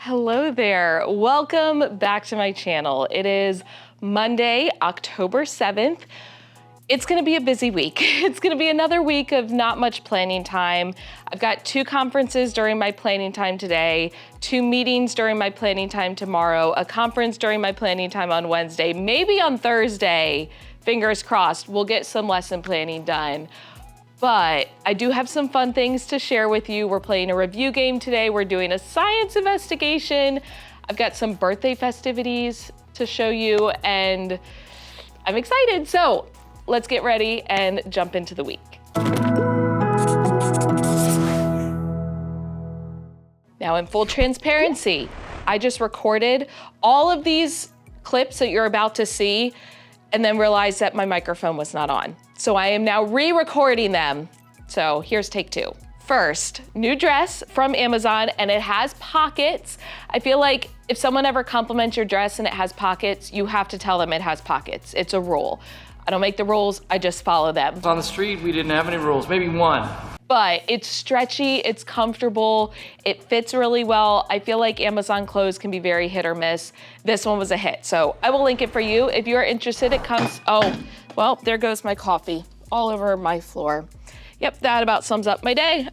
Hello there. Welcome back to my channel. It is Monday, October 7th. It's gonna be a busy week. It's gonna be another week of not much planning time. I've got 2 conferences during my planning time today, 2 meetings during my planning time tomorrow, a conference during my planning time on Wednesday, maybe on Thursday, fingers crossed, we'll get some lesson planning done. But I do have some fun things to share with you. We're playing a review game today. We're doing a science investigation. I've got some birthday festivities to show you and I'm excited. So let's get ready and jump into the week. Now in full transparency, I just recorded all of these clips that you're about to see and then realized that my microphone was not on. So I am now re-recording them. So here's take 2. First, new dress from Amazon and it has pockets. I feel like if someone ever compliments your dress and it has pockets, you have to tell them it has pockets. It's a rule. I don't make the rules, I just follow them. On the street, we didn't have any rules, maybe one. But it's stretchy, it's comfortable, it fits really well. I feel like Amazon clothes can be very hit or miss. This one was a hit, so I will link it for you. If you're interested, it comes, oh, well, there goes my coffee all over my floor. Yep, that about sums up my day.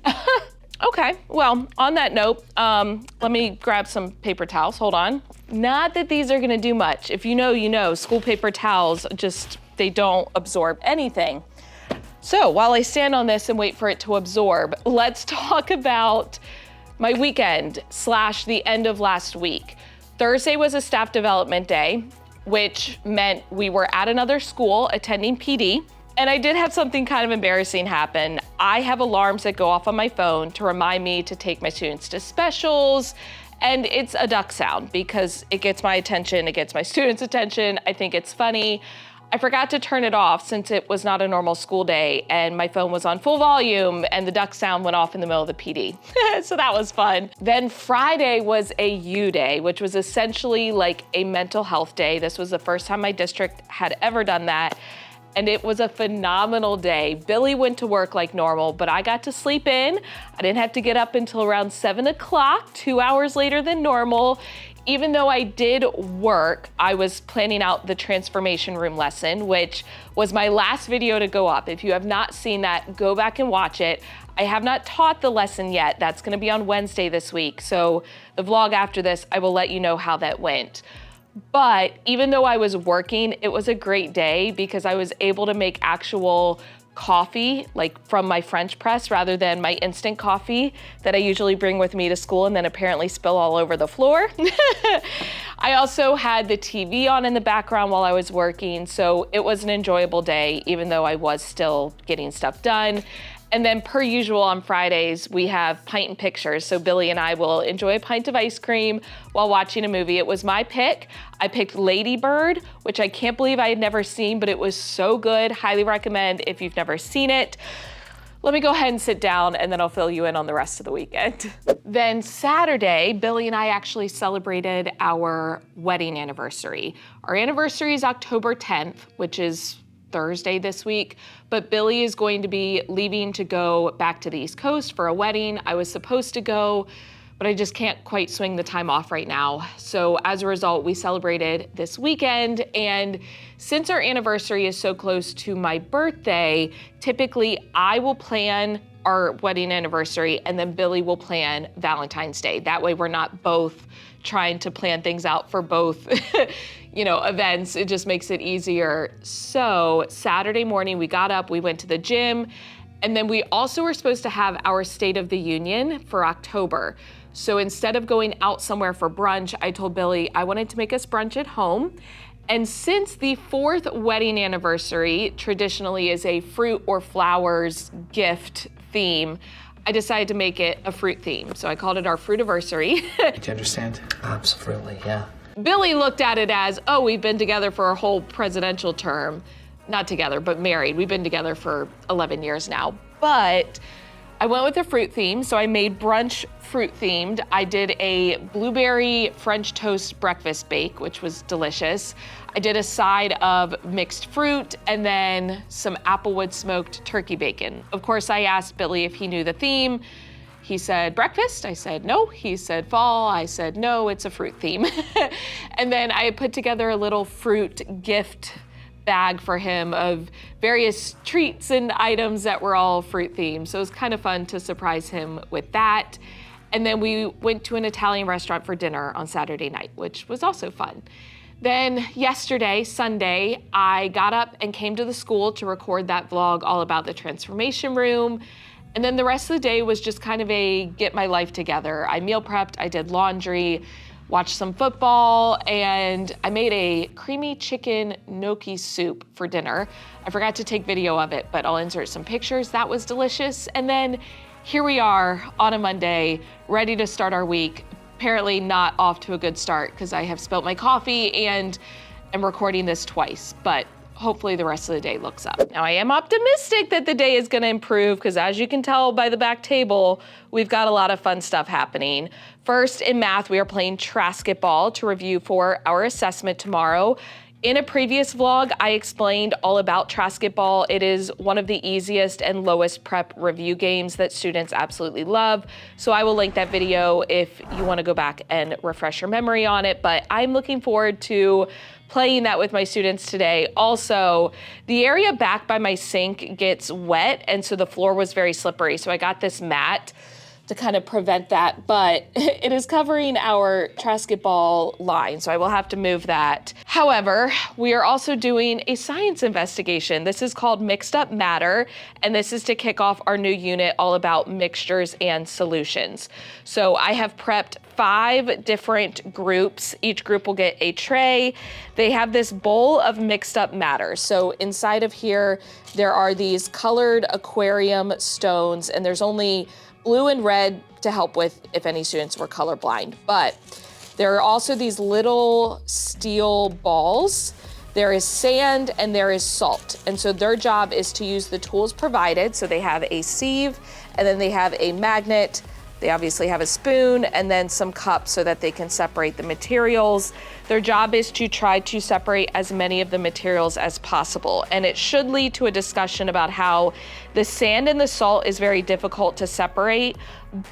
Okay, well, on that note, let me grab some paper towels, hold on. Not that these are gonna do much. If you know, you know, school paper towels they don't absorb anything. So while I stand on this and wait for it to absorb, let's talk about my weekend / the end of last week. Thursday was a staff development day, which meant we were at another school attending PD. And I did have something kind of embarrassing happen. I have alarms that go off on my phone to remind me to take my students to specials. And it's a duck sound because it gets my attention, it gets my students' attention. I think it's funny. I forgot to turn it off since it was not a normal school day and my phone was on full volume and the duck sound went off in the middle of the PD. So that was fun. Then Friday was a U day, which was essentially like a mental health day. This was the first time my district had ever done that. And it was a phenomenal day. Billy went to work like normal, but I got to sleep in. I didn't have to get up until around 7 o'clock, 2 hours later than normal. Even though I did work, I was planning out the transformation room lesson, which was my last video to go up. If you have not seen that, go back and watch it. I have not taught the lesson yet. That's gonna be on Wednesday this week. So the vlog after this, I will let you know how that went. But even though I was working, it was a great day because I was able to make actual coffee, like from my French press rather than my instant coffee that I usually bring with me to school and then apparently spill all over the floor. I also had the TV on in the background while I was working, so it was an enjoyable day, even though I was still getting stuff done. And then per usual on Fridays, we have pint and pictures. So Billy and I will enjoy a pint of ice cream while watching a movie. It was my pick. I picked Lady Bird, which I can't believe I had never seen, but it was so good. Highly recommend if you've never seen it. Let me go ahead and sit down and then I'll fill you in on the rest of the weekend. Then Saturday, Billy and I actually celebrated our wedding anniversary. Our anniversary is October 10th, which is Thursday this week, but Billy is going to be leaving to go back to the East Coast for a wedding. I was supposed to go, but I just can't quite swing the time off right now. So as a result, we celebrated this weekend. And since our anniversary is so close to my birthday, typically I will plan our wedding anniversary and then Billy will plan Valentine's Day. That way we're not both trying to plan things out for both events. It just makes it easier. So Saturday morning we got up, we went to the gym, and then we also were supposed to have our State of the Union for October. So instead of going out somewhere for brunch, I told Billy I wanted to make us brunch at home. And since the 4th wedding anniversary traditionally is a fruit or flowers gift theme, I decided to make it a fruit theme. So I called it our Fruitiversary. Do you understand? Absolutely, yeah. Billy looked at it as, oh, we've been together for a whole presidential term. Not together, but married. We've been together for 11 years now. But I went with a fruit theme, so I made brunch fruit themed. I did a blueberry French toast breakfast bake, which was delicious. I did a side of mixed fruit and then some applewood smoked turkey bacon. Of course, I asked Billy if he knew the theme. He said, breakfast? I said, no. He said, fall? I said, no, it's a fruit theme. And then I put together a little fruit gift bag for him of various treats and items that were all fruit themed. So it was kind of fun to surprise him with that. And then we went to an Italian restaurant for dinner on Saturday night, which was also fun. Then yesterday, Sunday, I got up and came to the school to record that vlog all about the transformation room. And then the rest of the day was just kind of a get my life together. I meal prepped, I did laundry, watched some football, and I made a creamy chicken gnocchi soup for dinner. I forgot to take video of it, but I'll insert some pictures. That was delicious. And then here we are on a Monday, ready to start our week. Apparently not off to a good start because I have spilt my coffee and am recording this twice, but hopefully the rest of the day looks up. Now I am optimistic that the day is gonna improve because as you can tell by the back table, we've got a lot of fun stuff happening. First, in math, we are playing Trasketball to review for our assessment tomorrow. In a previous vlog, I explained all about Trasketball. It is one of the easiest and lowest prep review games that students absolutely love. So I will link that video if you wanna go back and refresh your memory on it, but I'm looking forward to playing that with my students today. Also, the area back by my sink gets wet, and so the floor was very slippery. So I got this mat to kind of prevent that, but it is covering our Trasketball line, so I will have to move that. However, we are also doing a science investigation. This is called Mixed Up Matter, and this is to kick off our new unit all about mixtures and solutions. So I have prepped 5 different groups. Each group will get a tray. They have this bowl of mixed up matter. So inside of here, there are these colored aquarium stones, and there's only blue and red to help with if any students were colorblind. But there are also these little steel balls. There is sand and there is salt. And so their job is to use the tools provided. So they have a sieve and then they have a magnet. They obviously have a spoon and then some cups so that they can separate the materials. Their job is to try to separate as many of the materials as possible. And it should lead to a discussion about how the sand and the salt is very difficult to separate,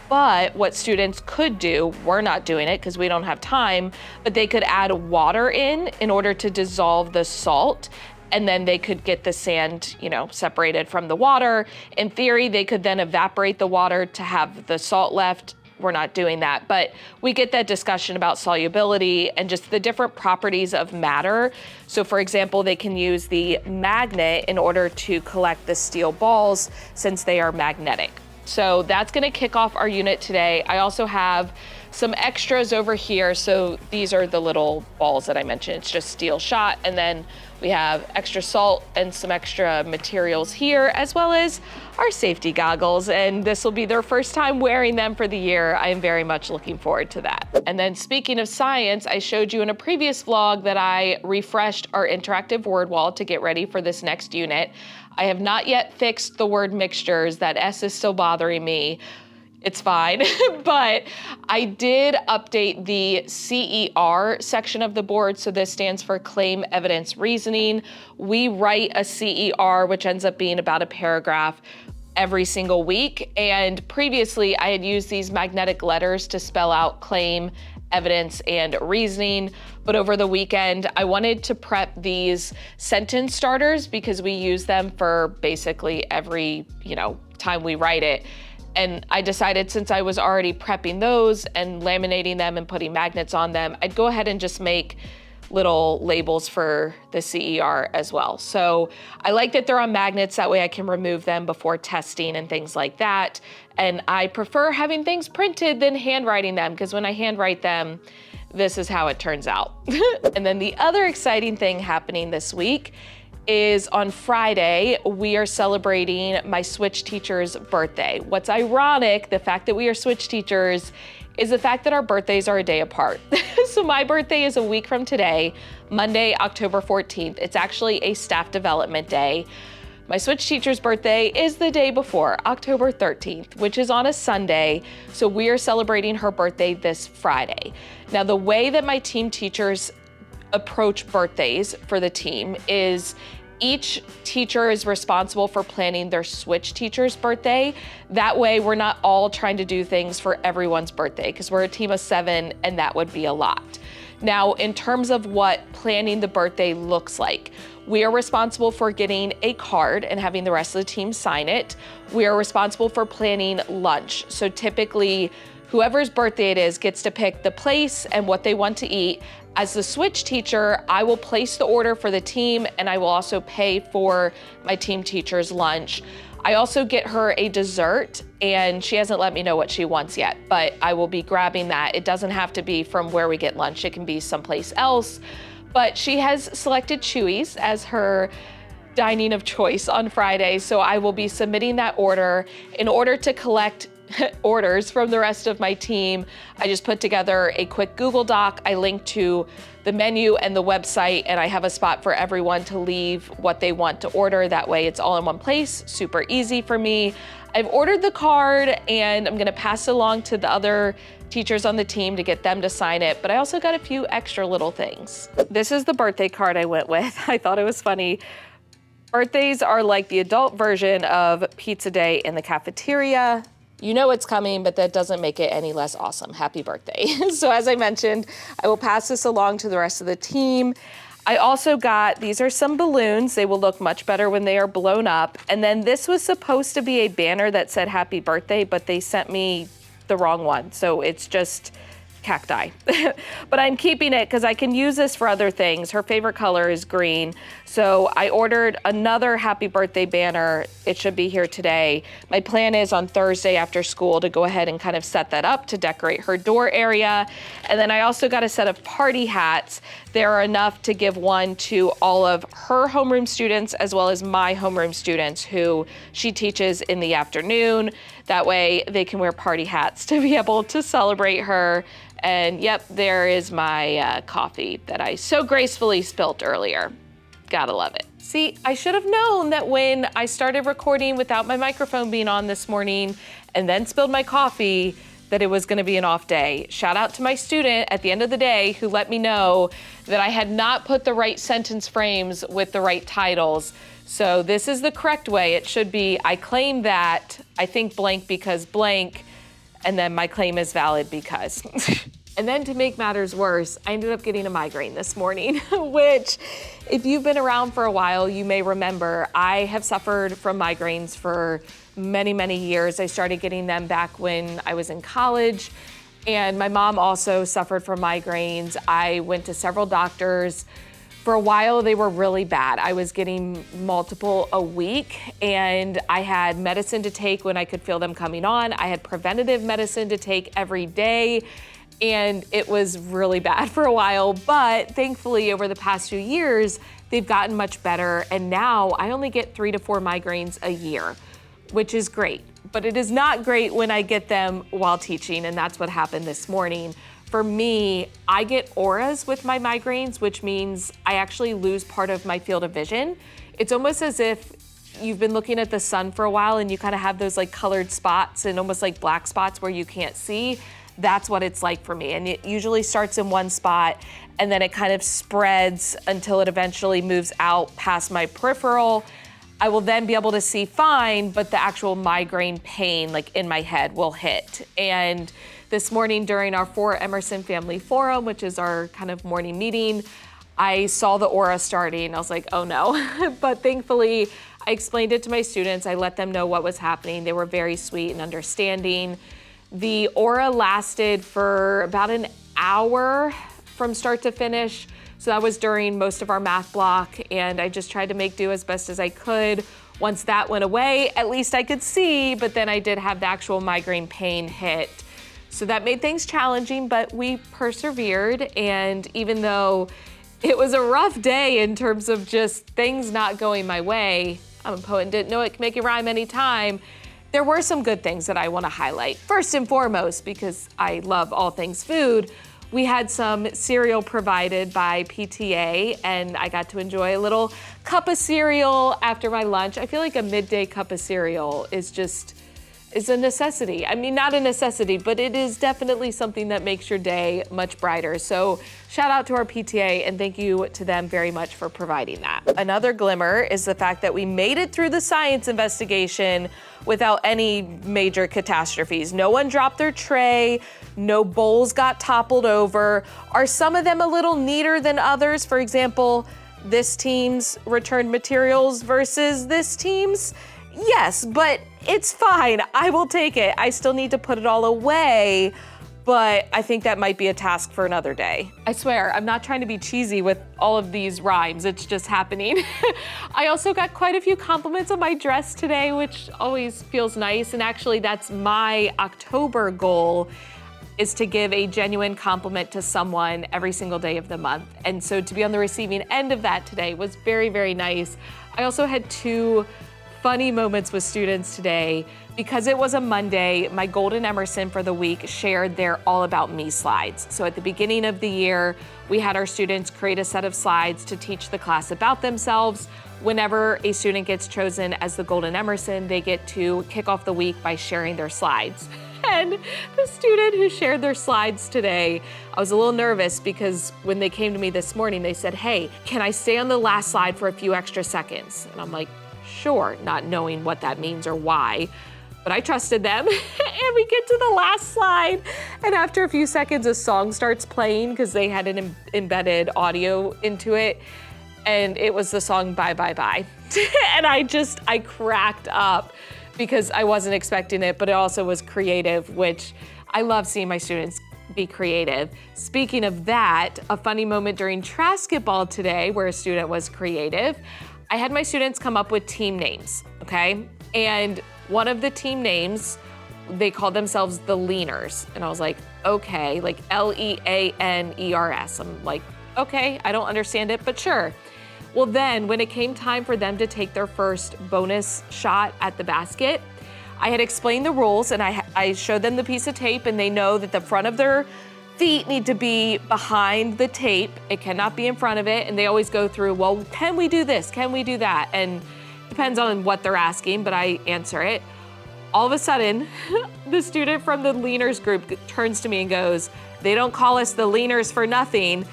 but what students could do, we're not doing it because we don't have time, but they could add water in order to dissolve the salt. And then they could get the sand, separated from the water. In theory, they could then evaporate the water to have the salt left. We're not doing that, but we get that discussion about solubility and just the different properties of matter. So for example, they can use the magnet in order to collect the steel balls since they are magnetic. So that's gonna kick off our unit today. I also have some extras over here. So these are the little balls that I mentioned. It's just steel shot. And then we have extra salt and some extra materials here, as well as our safety goggles. And this will be their first time wearing them for the year. I am very much looking forward to that. And then speaking of science, I showed you in a previous vlog that I refreshed our interactive word wall to get ready for this next unit. I have not yet fixed the word mixtures. That S is still bothering me. It's fine, but I did update the CER section of the board. So this stands for Claim, Evidence, Reasoning. We write a CER, which ends up being about a paragraph every single week. And previously I had used these magnetic letters to spell out claim, evidence, and reasoning. But over the weekend, I wanted to prep these sentence starters because we use them for basically every, time we write it. And I decided since I was already prepping those and laminating them and putting magnets on them, I'd go ahead and just make little labels for the CER as well. So I like that they're on magnets, that way I can remove them before testing and things like that. And I prefer having things printed than handwriting them, because when I handwrite them, this is how it turns out. And then the other exciting thing happening this week is on Friday, we are celebrating my Switch teacher's birthday. What's ironic, the fact that we are Switch teachers, is the fact that our birthdays are a day apart. So my birthday is a week from today, Monday, October 14th. It's actually a staff development day. My Switch teacher's birthday is the day before, October 13th, which is on a Sunday. So we are celebrating her birthday this Friday. Now, the way that my team teachers approach birthdays for the team is each teacher is responsible for planning their switch teacher's birthday. That way we're not all trying to do things for everyone's birthday, because we're a team of 7 and that would be a lot. Now, in terms of what planning the birthday looks like, we are responsible for getting a card and having the rest of the team sign it. We are responsible for planning lunch. So typically, whoever's birthday it is gets to pick the place and what they want to eat. As the switch teacher, I will place the order for the team and I will also pay for my team teacher's lunch. I also get her a dessert, and she hasn't let me know what she wants yet, but I will be grabbing that. It doesn't have to be from where we get lunch. It can be someplace else, but she has selected Chewy's as her dining of choice on Friday. So I will be submitting that order. In order to collect orders from the rest of my team, I just put together a quick Google Doc. I link to the menu and the website, and I have a spot for everyone to leave what they want to order. That way it's all in one place, super easy for me. I've ordered the card and I'm gonna pass it along to the other teachers on the team to get them to sign it, but I also got a few extra little things. This is the birthday card I went with. I thought it was funny. Birthdays are like the adult version of pizza day in the cafeteria. You know it's coming, but that doesn't make it any less awesome. Happy birthday. So as I mentioned, I will pass this along to the rest of the team. I also got, these are some balloons. They will look much better when they are blown up. And then this was supposed to be a banner that said happy birthday, but they sent me the wrong one. So it's just cacti. But I'm keeping it because I can use this for other things. Her favorite color is green. So I ordered another happy birthday banner. It should be here today. My plan is on Thursday after school to go ahead and kind of set that up to decorate her door area. And then I also got a set of party hats. There are enough to give one to all of her homeroom students as well as my homeroom students who she teaches in the afternoon. That way they can wear party hats to be able to celebrate her. And yep, there is my coffee that I so gracefully spilt earlier. Gotta love it. See, I should have known that when I started recording without my microphone being on this morning and then spilled my coffee, that it was gonna be an off day. Shout out to my student at the end of the day who let me know that I had not put the right sentence frames with the right titles. So this is the correct way. It should be, I claim that, I think blank because blank, and then my claim is valid because. And then to make matters worse, I ended up getting a migraine this morning, which if you've been around for a while, you may remember I have suffered from migraines for many, many years. I started getting them back when I was in college, and my mom also suffered from migraines. I went to several doctors. For a while, they were really bad. I was getting multiple a week, and I had medicine to take when I could feel them coming on. I had preventative medicine to take every day, and it was really bad for a while. But thankfully, over the past few years, they've gotten much better, and now I only get 3 to 4 migraines a year, which is great. But it is not great when I get them while teaching, and that's what happened this morning. For me, I get auras with my migraines, which means I actually lose part of my field of vision. It's almost as if you've been looking at the sun for a while and you kind of have those like colored spots and almost like black spots where you can't see. That's what it's like for me. And it usually starts in one spot and then it kind of spreads until it eventually moves out past my peripheral. I will then be able to see fine, but the actual migraine pain like in my head will hit. And this morning during our 4 Emerson Family Forum, which is our kind of morning meeting, I saw the aura starting. I was like, oh no. But thankfully, I explained it to my students. I let them know what was happening. They were very sweet and understanding. The aura lasted for about an hour from start to finish. So that was during most of our math block, and I just tried to make do as best as I could. Once that went away, at least I could see, but then I did have the actual migraine pain hit. So that made things challenging, but we persevered. And even though it was a rough day in terms of just things not going my way, I'm a poet and didn't know it could make it rhyme anytime, there were some good things that I want to highlight. First and foremost, because I love all things food, we had some cereal provided by PTA, and I got to enjoy a little cup of cereal after my lunch. I feel like a midday cup of cereal is just is a necessity. I mean, not a necessity, but it is definitely something that makes your day much brighter. So shout out to our PTA and thank you to them very much for providing that. Another glimmer is the fact that we made it through the science investigation without any major catastrophes. No one dropped their tray, no bowls got toppled over. Are some of them a little neater than others? For example, this team's returned materials versus this team's? Yes, but it's fine. I will take it. I still need to put it all away, but I think that might be a task for another day. I swear, I'm not trying to be cheesy with all of these rhymes. It's just happening. I also got quite a few compliments on my dress today, which always feels nice. And actually, that's my October goal, is to give a genuine compliment to someone every single day of the month. And so to be on the receiving end of that today was very, very nice. I also had 2 funny moments with students today. Because it was a Monday, my Golden Emerson for the week shared their All About Me slides. So at the beginning of the year, we had our students create a set of slides to teach the class about themselves. Whenever a student gets chosen as the Golden Emerson, they get to kick off the week by sharing their slides. And the student who shared their slides today, I was a little nervous because when they came to me this morning, they said, "Hey, can I stay on the last slide for a few extra seconds?" And I'm like, sure, not knowing what that means or why, but I trusted them. And we get to the last slide, and after a few seconds, a song starts playing because they had an embedded audio into it, and it was the song Bye Bye Bye. And I cracked up because I wasn't expecting it, but it also was creative, which I love seeing my students be creative. Speaking of that, a funny moment during Trasketball today where a student was creative, I had my students come up with team names, okay? And one of the team names, they called themselves the Leaners. And I was like, okay, like Leaners. I'm like, okay, I don't understand it, but sure. Well, then when it came time for them to take their first bonus shot at the basket, I had explained the rules and I showed them the piece of tape, and they know that the front of their feet need to be behind the tape. It cannot be in front of it. And they always go through, well, can we do this? Can we do that? And depends on what they're asking, but I answer it. All of a sudden, the student from the Leaners group turns to me and goes, "They don't call us the Leaners for nothing."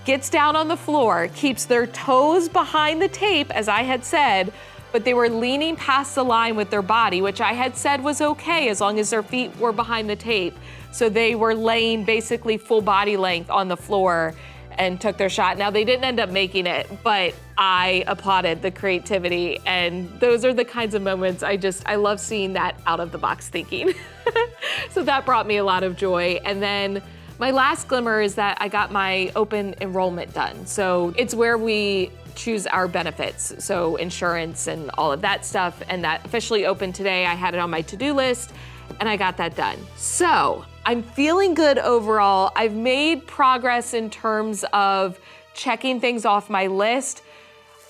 Gets down on the floor, keeps their toes behind the tape, as I had said, but they were leaning past the line with their body, which I had said was okay as long as their feet were behind the tape. So they were laying basically full body length on the floor and took their shot. Now, they didn't end up making it, but I applauded the creativity. And those are the kinds of moments I love seeing that out of the box thinking. So that brought me a lot of joy. And then my last glimmer is that I got my open enrollment done. So it's where we choose our benefits, so insurance and all of that stuff, and that officially opened today. I had it on my to-do list, and I got that done. So I'm feeling good overall. I've made progress in terms of checking things off my list.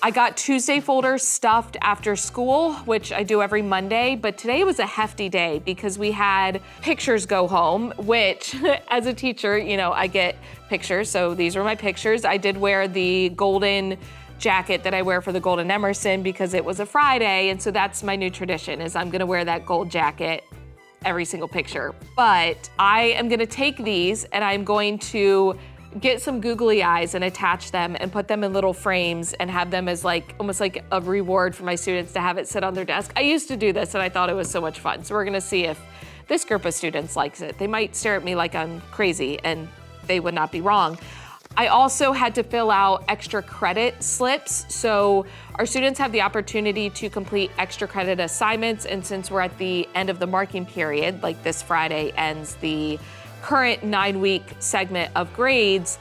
I got Tuesday folders stuffed after school, which I do every Monday, but today was a hefty day because we had pictures go home, which as a teacher, I get pictures, so these were my pictures. I did wear the golden jacket that I wear for the Golden Emerson because it was a Friday, and so that's my new tradition, is I'm gonna wear that gold jacket every single picture. But I am gonna take these and I'm going to get some googly eyes and attach them and put them in little frames and have them as almost like a reward for my students to have it sit on their desk. I used to do this and I thought it was so much fun. So we're gonna see if this group of students likes it. They might stare at me like I'm crazy, and they would not be wrong. I also had to fill out extra credit slips. So our students have the opportunity to complete extra credit assignments. And since we're at the end of the marking period, like this Friday ends the current 9-week segment of grades,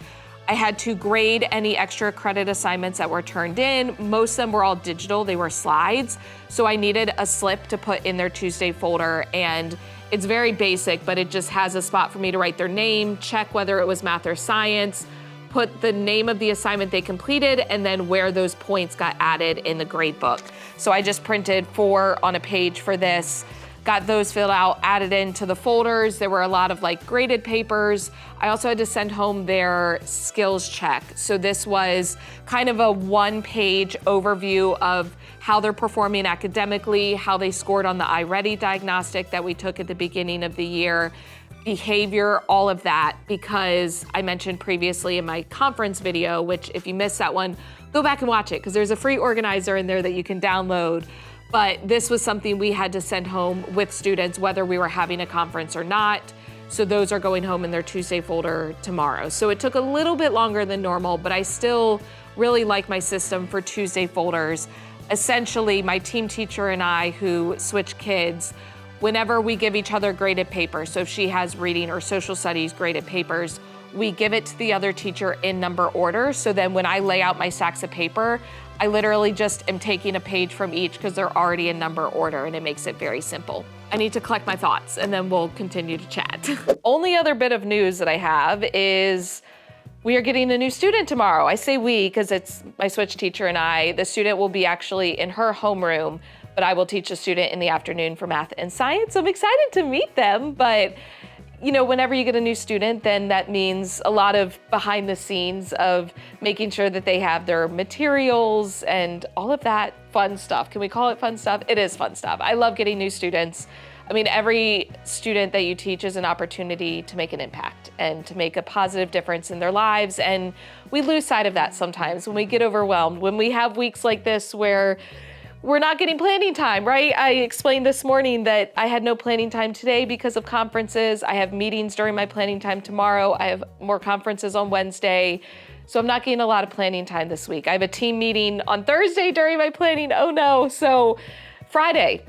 I had to grade any extra credit assignments that were turned in. Most of them were all digital, they were slides. So I needed a slip to put in their Tuesday folder, and it's very basic, but it just has a spot for me to write their name, check whether it was math or science, put the name of the assignment they completed, and then where those points got added in the grade book. So I just printed 4 on a page for this. got those filled out, added into the folders. There were a lot of like graded papers. I also had to send home their skills check. So this was kind of a one-page overview of how they're performing academically, how they scored on the iReady diagnostic that we took at the beginning of the year, behavior, all of that, because I mentioned previously in my conference video, which if you missed that one, go back and watch it because there's a free organizer in there that you can download. But this was something we had to send home with students, whether we were having a conference or not. So those are going home in their Tuesday folder tomorrow. So it took a little bit longer than normal, but I still really like my system for Tuesday folders. Essentially, my team teacher and I, who switch kids, whenever we give each other graded paper, so if she has reading or social studies graded papers, we give it to the other teacher in number order. So then when I lay out my stacks of paper, I literally just am taking a page from each because they're already in number order, and it makes it very simple. I need to collect my thoughts and then we'll continue to chat. Only other bit of news that I have is we are getting a new student tomorrow. I say we because it's my switch teacher and I. The student will be actually in her homeroom, but I will teach a student in the afternoon for math and science. So I'm excited to meet them, but you know, whenever you get a new student, then that means a lot of behind the scenes of making sure that they have their materials and all of that fun stuff. Can we call it fun stuff? It is fun stuff. I love getting new students. I mean, every student that you teach is an opportunity to make an impact and to make a positive difference in their lives. And we lose sight of that sometimes when we get overwhelmed, when we have weeks like this where we're not getting planning time, right? I explained this morning that I had no planning time today because of conferences. I have meetings during my planning time tomorrow. I have more conferences on Wednesday. So I'm not getting a lot of planning time this week. I have a team meeting on Thursday during my planning. Oh no. So Friday,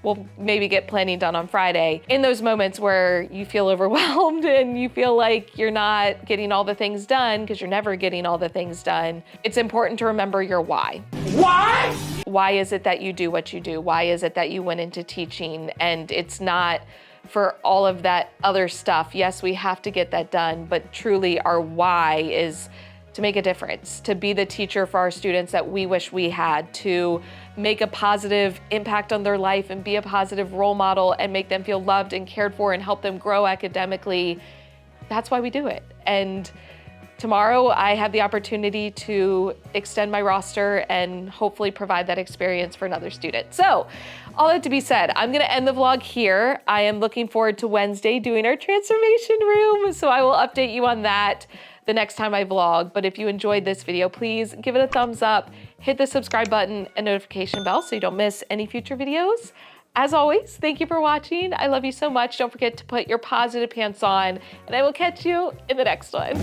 we'll maybe get planning done on Friday. In those moments where you feel overwhelmed and you feel like you're not getting all the things done, because you're never getting all the things done, it's important to remember your why. Why? Why is it that you do what you do? Why is it that you went into teaching? And it's not for all of that other stuff. Yes, we have to get that done, but truly our why is to make a difference, to be the teacher for our students that we wish we had, to make a positive impact on their life and be a positive role model and make them feel loved and cared for and help them grow academically. That's why we do it. And tomorrow I have the opportunity to extend my roster and hopefully provide that experience for another student. So all that to be said, I'm gonna end the vlog here. I am looking forward to Wednesday doing our transformation room. So I will update you on that the next time I vlog. But if you enjoyed this video, please give it a thumbs up, hit the subscribe button and notification bell so you don't miss any future videos. As always, thank you for watching. I love you so much. Don't forget to put your positive pants on, and I will catch you in the next one.